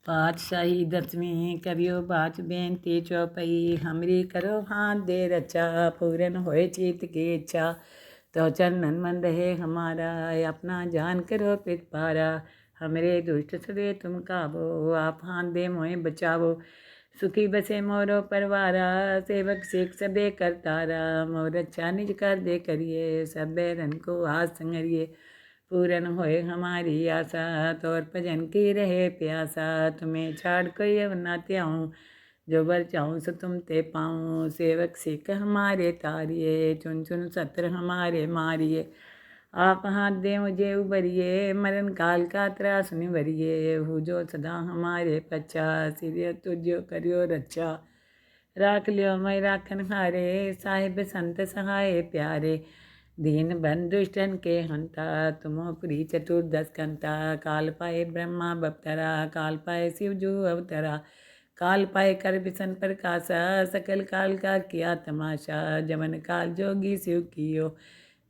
पातशाही दसवीं करियो बाच बेनती चौपई हमरी करो हाथ दे रचा पूरन होए चीत की इच्छा तो चरणन मन रहे हमारा अपना जान करो पितपारा हमरे दुष्ट सदे तुम काबो आप हाथ दे मोए बचावो सुखी बसे मोरो परवारा सेवक सिख सबे करतारा मोर अच्छा निज कर दे करिए सब रन को हाथ संगरिए पूरन होए हमारी आशा तौर भजन की रहे प्यासा तुम्हें छाड़ कोई अब ना त्याऊँ जो बर चाहूँ सो तुम ते पाऊँ सेवक सिख हमारे तारिए चुन चुन सत्र हमारे मारिए आप हाथ दे मुझे उबरिए मरण काल का त्रास निवरिए हु जो सदा हमारे पच्छा सिर तुझो करियो रक्षा राख लियो मैं राखन हारे साहिब संत सहाय प्यारे दीन बंधु दुष्टन के हंता तुमो पुरी चतुर्दश कंता काल पाए ब्रह्मा बप्तरा काल पाए शिव जो अवतरा काल पाए कर बिसन प्रकाशा सकल काल का किया तमाशा जमन काल जोगी शिव कियो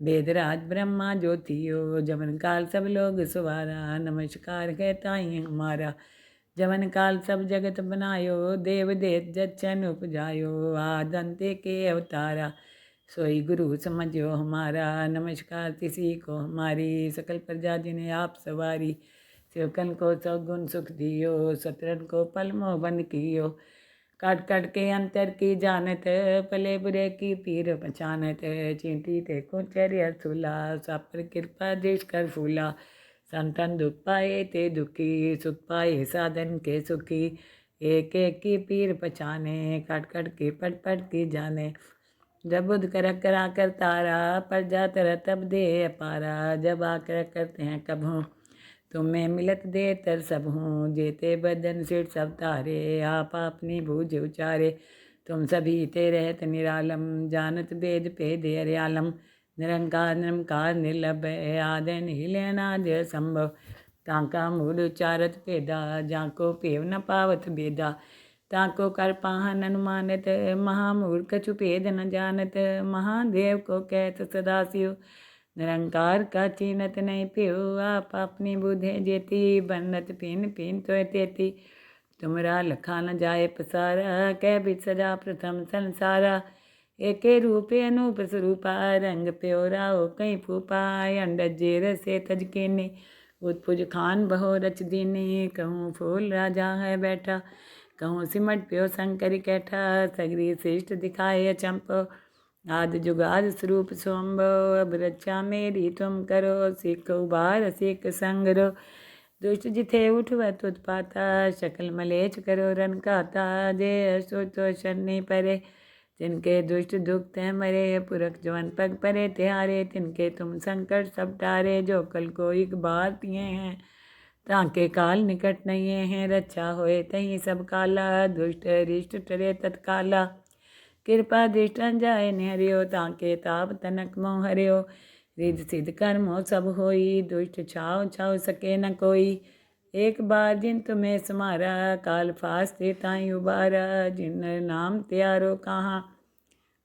वेदराज ब्रह्मा ज्योतियो जमन काल सब लोग सुवारा नमस्कार है ताई हमारा जमन काल सब जगत बनायो देव देत जच्चन उपजायो आदंते के अवतारा सोई गुरु समझो हमारा नमस्कार किसी को हमारी सकल प्रजा जिन्हें आप सवारी सेवकन को सगुण सुख दियो सतरन को पल मोह बंद कियो काट काट के अंतर की जानत पले बुरे की पीर पहचानत चींटी ते को चर्य सुला सापर कृपा देश कर फूला संतन दुख पाए ते दुखी सुख पाए साधन के सुखी एक एक की पीर पहचाने काट काट के पट पट की जाने जब बुद्ध कर करा कर तारा पर जा तर तब दे अपारा जब आकर करते हैं कब हूँ तुम्हें मिलत दे तर सब हूँ जेते बदन सिर सब तारे आप अपनी बूझ उचारे तुम सभी ते रहत निरालम जानत वेद पे दे अर्यालम निरंकार निरंकार निर्लभ आदन हिलेनाद संभव ताका मूल उचारत पेदा जाको पेव न पावत बेदा ताको कर पाहन अनुमानत महामूर्ख कछु भेद न जानत महादेव को कहत सदाशिव निरंकार का चीनत नहीं पियो आप अपनी बुद्धे जेती बनत पिन पिन तो तेती तुमरा लखा न जाए पसारा कह भी सजा प्रथम संसारा एके रूपे अनूप स्वरूपा रंग प्योरा हो कहीं फूपा अंडज जेर से तज केने उत्पुज खान बहो रच दीने कहूँ फूल राजा है बैठा कहूँ सिमट प्यो शंकर कैठा सगरी श्रेष्ठ दिखाए चंपो आदि जुगाद स्वरूप सोम्बो अब रक्षा मेरी तुम करो सिख उबार सिख संगरो दुष्ट जिथे उठवत उत्पाता शकल मलेच करो रन खाता जे सोचो शनि परे जिनके दुष्ट दुख ते मरे पुरख जवन पग परे तिहारे तिनके तुम संकट सब टारे जो कल को एक बार तिए हैं ताके काल निकट नहीं हैं रक्षा होए तहीं सब काला दुष्ट रिष्ट टरे तत्काला कृपा दृष्टन जाए निहरियो ताके ताप तनक मोह हरियो रिद सिद्ध कर्मो सब होई दुष्ट छाव छाव सके न कोई एक बार जिन तुम्हें समारा काल फास्ते ताई उबारा जिन नाम त्यारो कहाँ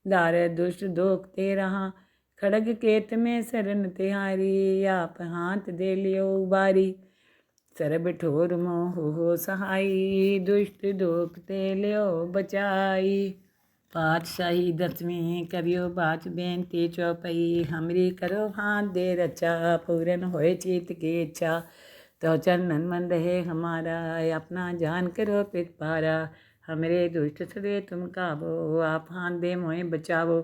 दार दुष्ट दोख ते रहा खड़ग केत में शरण तिहारी आप हाथ दे लियो उबारी सरब ठोर मोह हो सहाई दुष्ट दोख ते लियो बचाई पातशाही दसवीं करियो बाच बेनती चौपई हमरी करो हाथ दे रचा पूरन होए चीत की इच्छा तो चरणन मन रहे हमारा अपना जान करो पितपारा हमरे दुष्ट सदे तुम काबो आप हाथ दे मोए बचावो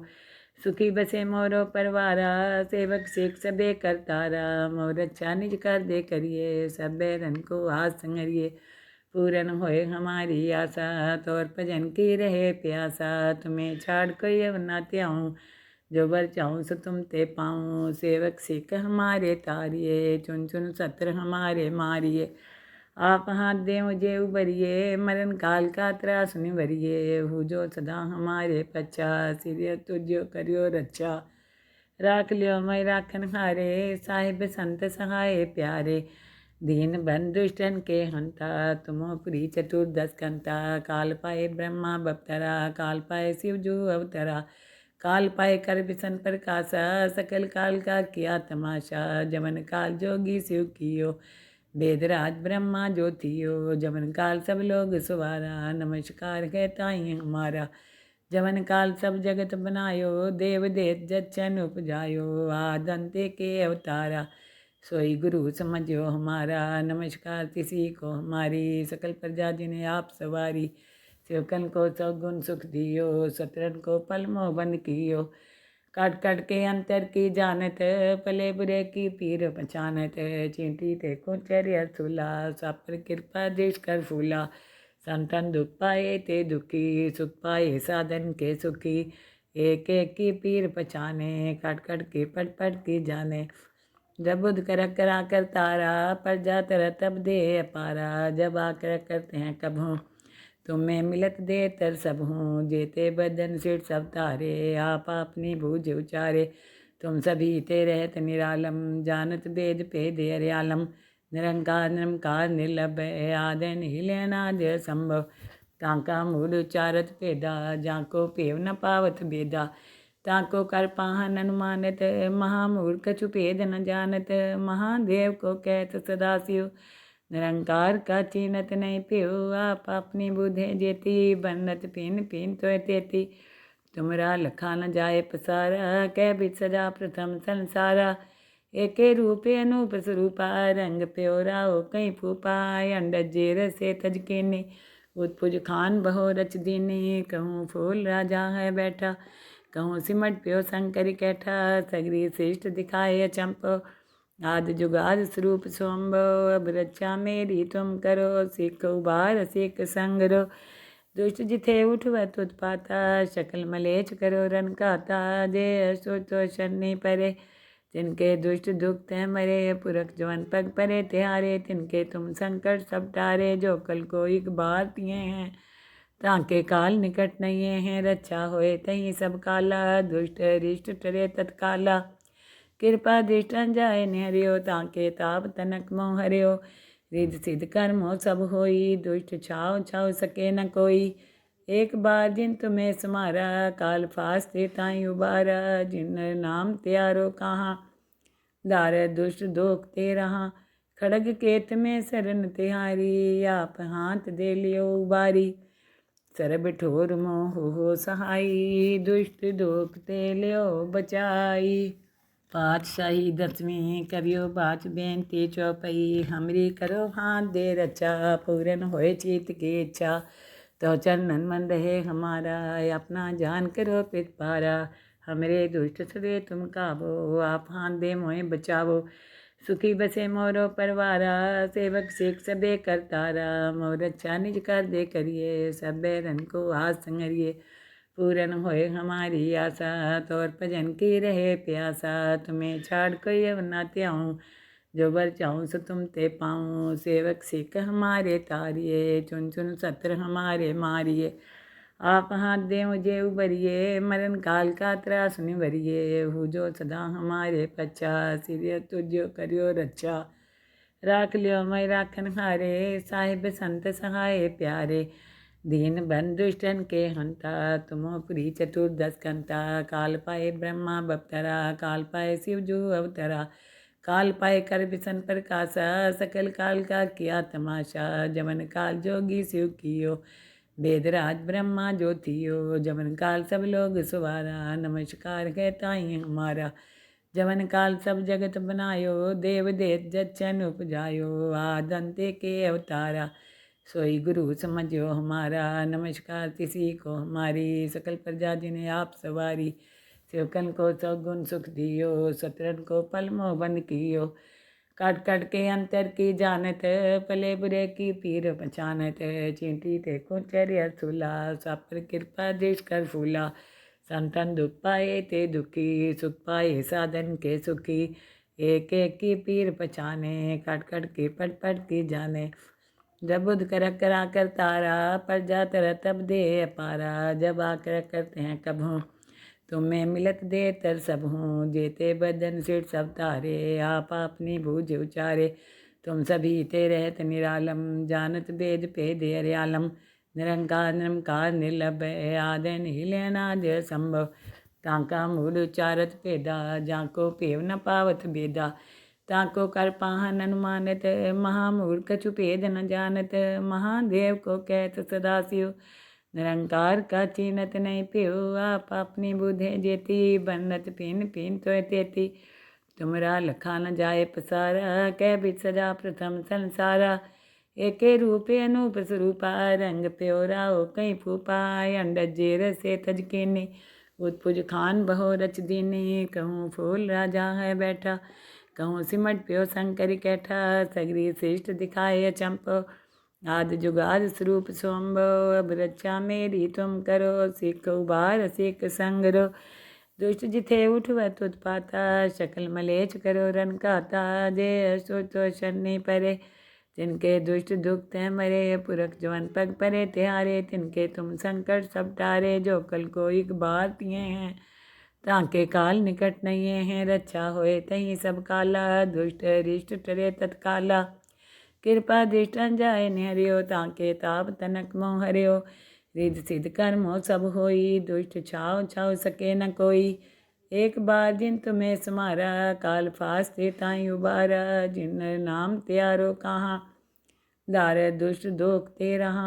सुखी बसे मोरो परवारा सेवक सिख सबे करतारा मोर अच्छा निज कर दे करिए सब रन को हाथ संगरिए पूरन होए हमारी आशा तौर भजन की रहे प्यासा तुम्हें छाड़ कोई अब ना त्याऊँ जो बर चाहूँ सो तुम ते पाऊँ सेवक सिख हमारे तारिए चुन चुन सत्र हमारे मारिए आप हाथ दे मुझे उबरिए मरण काल का त्रास निवरिए हु जो सदा हमारे पच्छा सिर तुझो करियो रक्षा राख लियो मैं राखन हारे साहिब संत सहाय प्यारे दीन बंधु दुष्टन के हंता तुमो पुरी चतुर्दश कंता काल पाए ब्रह्मा बप्तरा काल पाए शिव जो अवतरा काल पाए कर बिसन प्रकाशा सकल काल का किया तमाशा जमन काल जोगी शिव कियो वेदराज ब्रह्मा ज्योतियो जमन काल सब लोग सवारा। नमस्कार है ताई हमारा जमन काल सब जगत बनायो। देव देत जच्चन उपजायो आदंते के अवतारा। सोई गुरु समझो हमारा नमस्कार किसी को हमारी। सकल प्रजा जिन्हें आप सवारी सेवकन को सगुन सुख दियो। सतरन को पल मोह बंद कियो। काट काट के अंतर की जानत भले बुरे की पीर पहचानत। चींटी ते को चर्या सुला सब पर कृपा देश कर फूला। संतन दुख पाए ते दुखी सुख पाए साधन के सुखी। एक एक की पीर पहचाने काट काट के पट पट की जाने। जब बुध कर करा कर तारा पर जा तर तब दे अपारा। जब आकर करते हैं कब हूँ तुम्हें मिलत दे तर सब हूँ। जेते बदन सिर सब तारे आप अपनी बूझ उचारे। तुम सभी ते रहत निरालम जानत वेद भेद अर्यालम। निरंकार निरंकार निर्लभ आदि निहिलेनाद संभव। ताका मूल उचारत भेदा जाको पेव न पावत बेदा। ताको कर पाहन अनुमानित महामूर्ख छुपेद न जानत। महादेव को कहत सदाशिव निरंकार का चीनत नहीं पियो। आप अपनी बुधे जेती बनत पिन पिन तो तेती। तुमरा लखा न जाए पसारा कह भी सजा प्रथम संसारा। एके रूपे अनूप स्वरूपा रंग प्योरा हो कहीं फूपा। अंडज जेर से तज केनी उत्पुज खान बहो रच दीनी। कहूँ फूल राजा है बैठा कहूँ सिमट प्यो शंकर कैठा। सगरी श्रेष्ठ दिखाए चंपो आदि जुगाद स्वरूप सोम्बो। अब रक्षा मेरी तुम करो सिख उबार सिख संगरो। दुष्ट जिथे उठवत उत्पाता शकल मलेच करो रन कहता। जे असो तो शनि परे तिनके दुष्ट दुख तह मरे। पुरख जवन पग परे तिहारे तिनके तुम संकट सब टारे। जो कल को एक बार तिए हैं ताके काल निकट नहीं हैं। रक्षा होए तही सब काला दुष्ट रिष्ट टरे तत्काला। कृपा दृष्टन जाए निहरियो ताके ताप तनक मोह हरियो। रिद सिद्ध कर्म हो सब होई दुष्ट छाव छाव सके न कोई। एक बार जिन तुम्हें समारा काल फास्ते ताई उबारा। जिन नाम त्यारो कहाँ दार दुष्ट दोख ते रहा। खड़ग केत में शरण तिहारी आप हाथ दे लियो उबारी। सरब ठोर मोह हो सहाई दुष्ट दोख ते लियो बचाई। पातशाही दसवीं करियो बाच बेनती चौपई। हमरी करो हाथ दे रचा पूरन होए चीत की इच्छा। तो चरणन मन रहे हमारा अपना जान करो पित पारा। हमरे दुष्ट सदे तुम काबो आप हाथ दे मोए बचावो। सुखी बसे मोरो परवारा सेवक सिख सबे करतारा। मोर अच्छा निज कर दे करिए सब बैरन को हाथ संगरिए। पूरन होए हमारी आशा तौर भजन की रहे प्यासा। तुम्हें छाड़ कोई अब ना त्याऊँ जो बर चाहूँ सो तुम ते पाऊँ। सेवक सिख हमारे तारिए चुन चुन सत्र हमारे मारिए। आप हाथ दे मुझे उबरिए मरण काल का त्रास निवरिए। हो जो सदा हमारे पच्छा सिर तुझो करियो रक्षा। राख लियो मैं राखन हारे साहिब संत सहाय प्यारे। दीन बंधु दुष्टन के हंता तुमो पुरी चतुर्दश कंता। काल पाए ब्रह्मा बप्तरा काल पाए शिव जो अवतरा। काल पाए कर बिसन प्रकाशा सकल काल का किया तमाशा। जमन काल जोगी शिव कियो वेदराज ब्रह्मा ज्योतियो। जमन काल सब लोग सवारा नमस्कार है ताई हमारा। जमन काल सब जगत बनायो देव देत जच्चन उपजायो आदंते के अवतारा। सोई गुरु समझो हमारा नमस्कार किसी को हमारी। सकल प्रजा जिन्हें आप सवारी सेवकन को सगुन सुख दियो। सतरन को पल मोह बंद कियो। काट काट के अंतर की जानत भले बुरे की पीर पहचानत। चींटी ते को चर्या सुला सब पर कृपा देश कर फूला। संतन दुख पाए ते दुखी सुख पाए साधन के सुखी। एक एक की पीर पहचाने काट काट के पट पट की जाने। जब बुध कर करा कर तारा पर जा तर तब दे अपारा। जब आकर करते हैं कब हूँ तुम्हें मिलत दे तर सब हूँ। जेते बदन सिर सब तारे आप अपनी बूझ उचारे। तुम सभी ते रहत निरालम जानत वेद भेद अर्यालम। निरंकार निरंकार निर्लभ आदि निहिलेनाद संभव। ताका मूल उचारत भेदा जाको पेव न पावत बेदा। ताको कर पाहन अनुमानित महामूर्ख कछु भेद न जानत महादेव को कहत सदा शिव निरंकार का चीनत नहीं पियो आप अपनी बुद्धे जेती बनत पिन पिन तो तेती तुमरा लखा न जाए पसारा कह बिच सजा प्रथम संसारा एके रूपे अनूप स्वरूपा रंग प्योरा ओ कई फूपा अंडज जेर से तज केने उत्पुज खान बहो रच दीने कहूँ फूल राजा है बैठा कहूँ सिमट प्यो शंकर कैठा सगरी श्रेष्ठ दिखाए चंपो आदि जुगाद स्वरूप सोम्बो अब रक्षा मेरी तुम करो सिख उबार सिख संगरो दुष्ट जिथे उठवत उत्पाता शकल मलेच करो रन कहता जे सोचो शनि परे तिनके दुष्ट दुख हैं मरे पुरख जवन पग परे तिहारे तिनके तुम संकट सब टारे जो कल को एक बार तिए हैं ताके काल निकट नहीं हैं रक्षा होए तही सब काला दुष्ट रिष्ट टरे तत्काला कृपा दृष्टन जाए निहरियो ताके ताप तनक मोह हरियो रिद सिद्ध कर्मो सब होई दुष्ट छाव छाव सके न कोई एक बार जिन तुम्हें समारा काल फास्ते ताई उबारा जिन नाम त्यारो कहाँ दार दुष्ट दोख ते रहा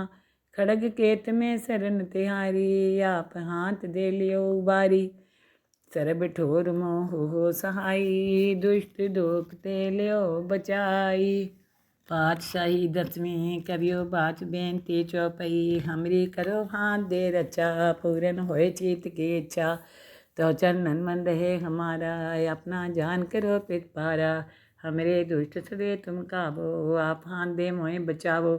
खड़ग केत में सरन तिहारी आप हाथ दे लियो उबारी सरब ठोर मोह हो सहाई दुष्ट दोख ते लियो बचाई पातशाही दसवीं कवियो बाच बेनती चौपई हमरी करो हाथ दे रचा पूरन होए चीत की इच्छा तो चरणन मन रहे हमारा अपना जान करो पितपारा हमरे दुष्ट सदे तुम काबो आप हाथ दे मोए बचावो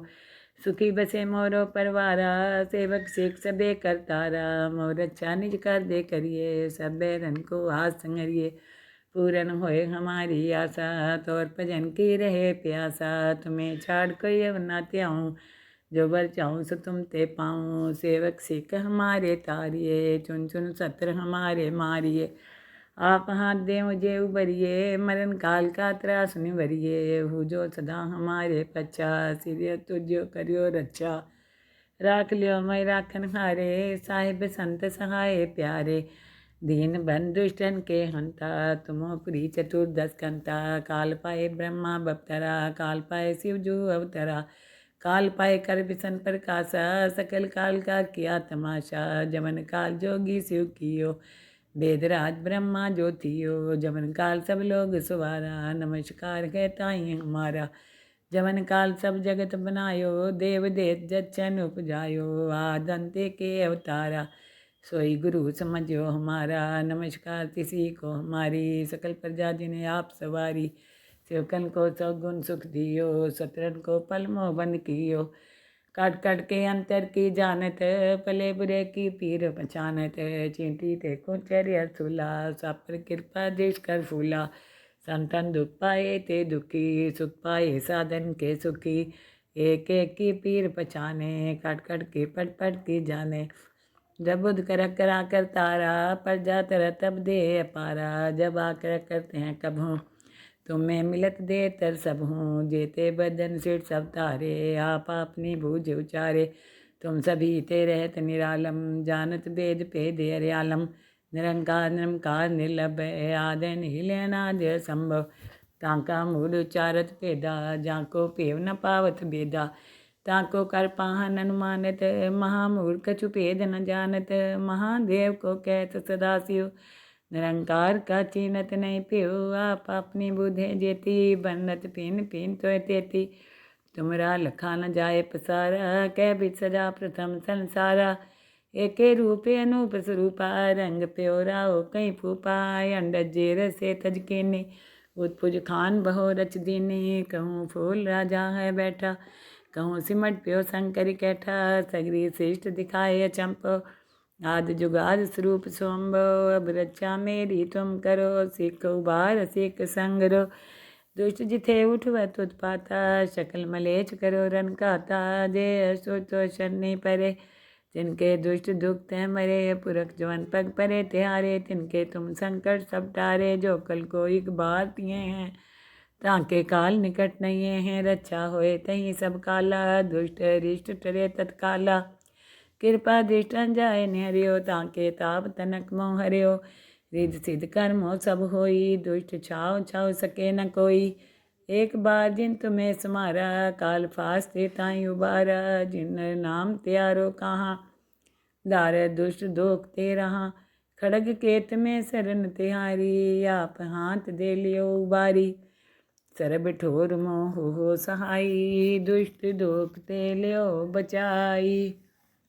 सुखी बसे मोरो परवारा सेवक सिख सबे करतारा मोर अच्छा निज कर दे करिए सब रन को हाथ संगरिए पूरन होए हमारी आशा तौर भजन की रहे प्यासा तुम्हें छाड़ कोई अब ना त्याऊँ जो बर चाहूँ सो तुम ते पाऊँ सेवक सिख हमारे तारिए चुन चुन सत्र हमारे मारिए आप हाथ दे मुझे उबरिए मरण काल का त्रास निवरिए हो जो सदा हमारे पच्छा सिर तुझो करियो रक्षा राख लियो मैं राखन हारे साहिब संत सहाय प्यारे दीन बन दुष्टन के हंता तुमो पुरी चतुर्दश कंता काल पाए ब्रह्मा बपतरा काल पाए शिव जो अवतरा काल पाए कर बिसन प्रकाशा सकल काल का किया तमाशा जमन काल जोगी शिव कियो वेदराज ब्रह्मा ज्योतियो जमन काल सब लोग सुवारा नमस्कार है ताई हमारा जमन काल सब जगत बनायो देव देत जच्चन उपजायो आदंते के अवतारा सोई गुरु समझो हमारा नमस्कार किसी को हमारी सकल प्रजा जिन्हें आप सवारी सेवकन को सौगुण सुख दियो सतरन को पल मोह बंद कियो काट काट के अंतर की जानत पले बुरे की पीर पहचानत चींटी ते कुचर सुला सापर कृपा देश कर फूला संतन दुख पाए ते दुखी सुख पाए साधन के सुखी एक एक की पीर पहचाने काट काट के पट पट की जाने जब बुद्ध करा कर तारा पर जा तर तब दे पारा जब आकर करते हैं कब हूँ तुम्हें मिलत दे तर सब हूँ जेते बदन सिर सब तारे आप अपनी बूझ उचारे तुम सभी ते रहत निरालम जानत वेद पे दे अर्यालम निरंकार निरंकार निर्लभ आदन हिलनाद संभव ताका मूल उचारत पेदा जाको पेव न पावत बेदा ताको कर पाहन अनुमानित महामूर्ख कछु भेद न जानत महादेव को कहत सदा शिव निरंकार का चीनत नहीं पियो आप अपनी बुद्धे जेती बनत पिन पिन तो तेती तुमरा लखा न जाए पसारा कह बिच सजा प्रथम संसारा एके रूपे अनूप स्वरूपा रंग प्योरा ओ कई फूपा अंडज जेर से तज केने उत्पुज खान बहो रच दीने कहूँ फूल राजा है बैठा कहूँ सिमट प्यो शंकर कैठा सगरी श्रेष्ठ दिखाए चंपो आदि जुगाद स्वरूप सोम्बो अब रक्षा मेरी तुम करो सिख उबार सिख संगरो दुष्ट जिथे उठवत उत्पाता शकल मलेच करो रन कहता जे सोचो शनि परे तिनके दुष्ट दुख हैं मरे पुरख जवन पग परे तिहारे तिनके तुम संकट सब टारे जो कल को एक बार तिए हैं ताके काल निकट नहीं हैं रक्षा होए तही सब काला दुष्ट रिष्ट टरे तत्काला कृपा दृष्टन जाए निहरियो ताके ताप तनक मोह हरियो रिद्ध सिद्ध कर्मो सब होई, दुष्ट छाव छाव सके न कोई। एक बार जिन तुम्हें समारा, काल फास्ते ताई उबारा। जिन नाम त्यारो कहाँ, दार दुष्ट दोख ते रहा। खड़ग केत में शरण तिहारी, आप हाथ दे लियो उबारी। सरब ठोर मोह हो सहाई, दुष्ट दोख ते लियो बचाई।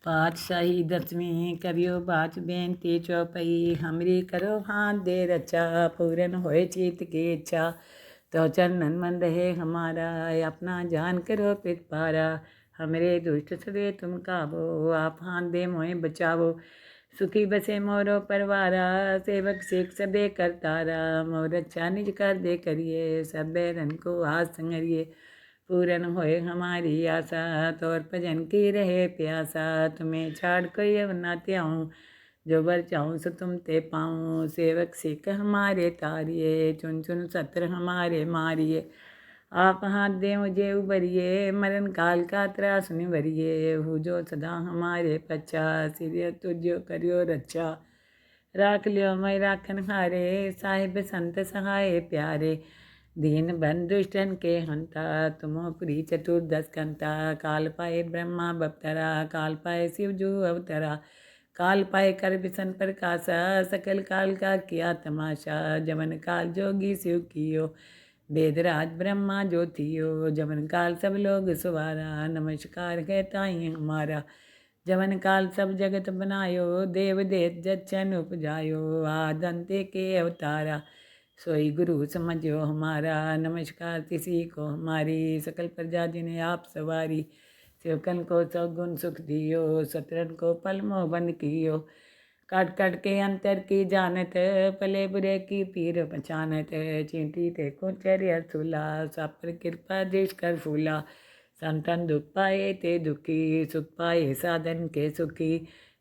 पातशाही दसवीं करियो बाच बेनती चौपई, हमरी करो हाथ दे रचा, पूरन होए चित की इच्छा। तो चरणन मन रहे हमारा, अपना जान करो पितपारा। हमरे दुष्ट सदे तुम काबो, आप हाथ दे मोए बचावो। सुखी बसे मोरो परवारा, सेवक सिख सबे करतारा। मोर अच्छा निज कर दे करिए, सब बैरन को आस संगरिए। पूरन होए हमारी आशा, तोर भजन की रहे प्यासा। तुम्हें छाड़ कोई अब ना त्याऊँ, जो बर चाहूँ सो तुम ते पाऊँ। सेवक सिख हमारे तारिए, चुन चुन सत्र हमारे मारिए। आप हाथ दे मुझे उबरिए, मरण काल का त्रास निवरिए। हु जो सदा हमारे पच्चा, सिर तुझो करियो रक्षा। राख लियो मैं राखन हारे, साहिब संत सहाय प्यारे। दीन बंधु दुष्टन के हंता, तुमो पुरी चतुर्दश कंता। काल पाए ब्रह्मा बपतरा, काल पाए शिव जो अवतरा। काल पाए कर बिसन प्रकाशा, सकल काल का किया तमाशा। जमन काल जोगी शिव कियो, वेदराज ब्रह्मा जो थियो। जमन काल सब लोग सुवारा, नमस्कार है ताई हमारा। जमन काल सब जगत बनायो, देव देत जच्चन उपजायो। आदंते के अवतारा, सोई गुरु समझो हमारा। नमस्कार किसी को हमारी, सकल प्रजा जिन्हें आप सवारी। सेवकन को सौगुण सुख दियो, सतरन को पल मोह बंद कियो। काट काट के अंतर की जानत, पले बुरे की पीर पहचानत। चींटी ते को चर्या सुला, सब पर कृपा देश कर फूला। संतन दुख पाए ते दुखी, सुख पाए साधन के सुखी।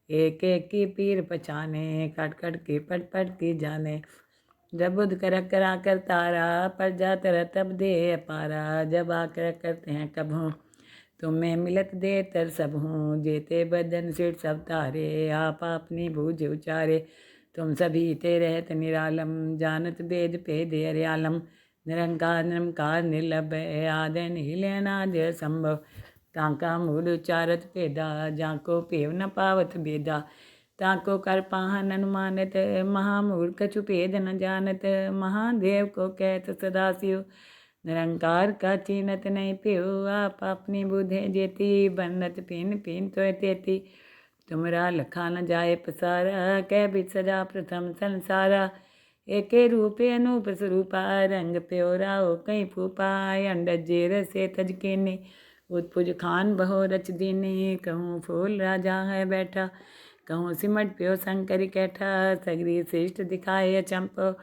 एक एक की पीर पहचाने, काट काट के पट पट की जाने। जब बुध कर करा कर तारा, पर जा तर तब दे अपारा। जब आकर करते हैं कब हूँ, तुम्हें मिलत दे तर सब हूँ। जेते बदन सिर सब तारे, आप अपनी बूझ उचारे। तुम सभी ते रहत निरालम, जानत वेद भेद अर्यालम। निरंकार निरंकार निर्लभ, आदि नीलेनाद्य संभव। ताका मूल उचारत भेदा, जाको पेव न पावत भेदा। ताको कर पाहन अनुमानित, महामूर्ख कछु भेद न जानत। महादेव को कहत सदाशिव, निरंकार का चीनत नहीं पियो। आप अपनी बुधे जेती, बनत पिन पिन तो तेती। तुमरा लखा न जाए पसारा, कह भी सजा प्रथम संसारा। एके रूपे अनूप स्वरूपा, रंग प्योरा हो कहीं फूपा। अंडज जेर से तज केने, उत्पुज खान बहो रच दीने। कहूँ फूल राजा है बैठा, कहूँ सिमट प्यो शंकर कैठा। सगरी श्रेष्ठ दिखाए अचंपो,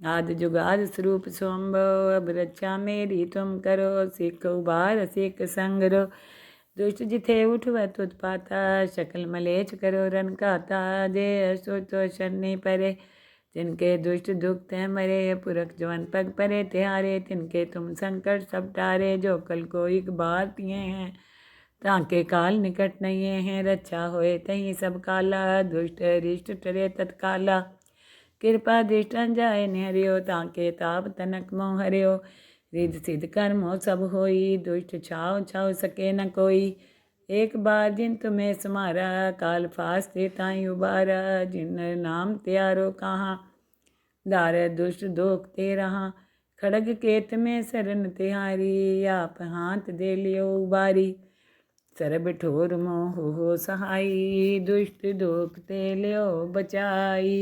आदि जुगाद स्वरूप सोम्बो। अब रक्षा मेरी तुम करो, सिख उबार सिख संगरो। दुष्ट जिथे उठवत उत्पाता, शकल मलेच करो रन काता। जे असो तो शनि परे, जिनके दुष्ट दुख ते मरे। पुरख जवन पग परे तिहारे, तिनके तुम संकट सब टारे। जो कल को एक बार तिए हैं, ताके काल निकट नहीं हैं। रक्षा होए तहीं सब काला, दुष्ट रिष्ट टरे तत्काला। कृपा दृष्टन जाए निहरियो, ताके ताप तनक मोह हरियो। रिद्ध सिद्ध कर्मो सब होई, दुष्ट छाव छाव सके न कोई। एक बार जिन तुम्हें समारा, काल फास्ते ताई उबारा। जिन नाम त्यारो कहाँ, दार दुष्ट दोख ते रहा। खड़ग केत में शरण तिहारी, आप हाथ दे लियो उबारी। सरब ठोर मोह हो सहाई, दुष्ट दोख ते लियो बचाई।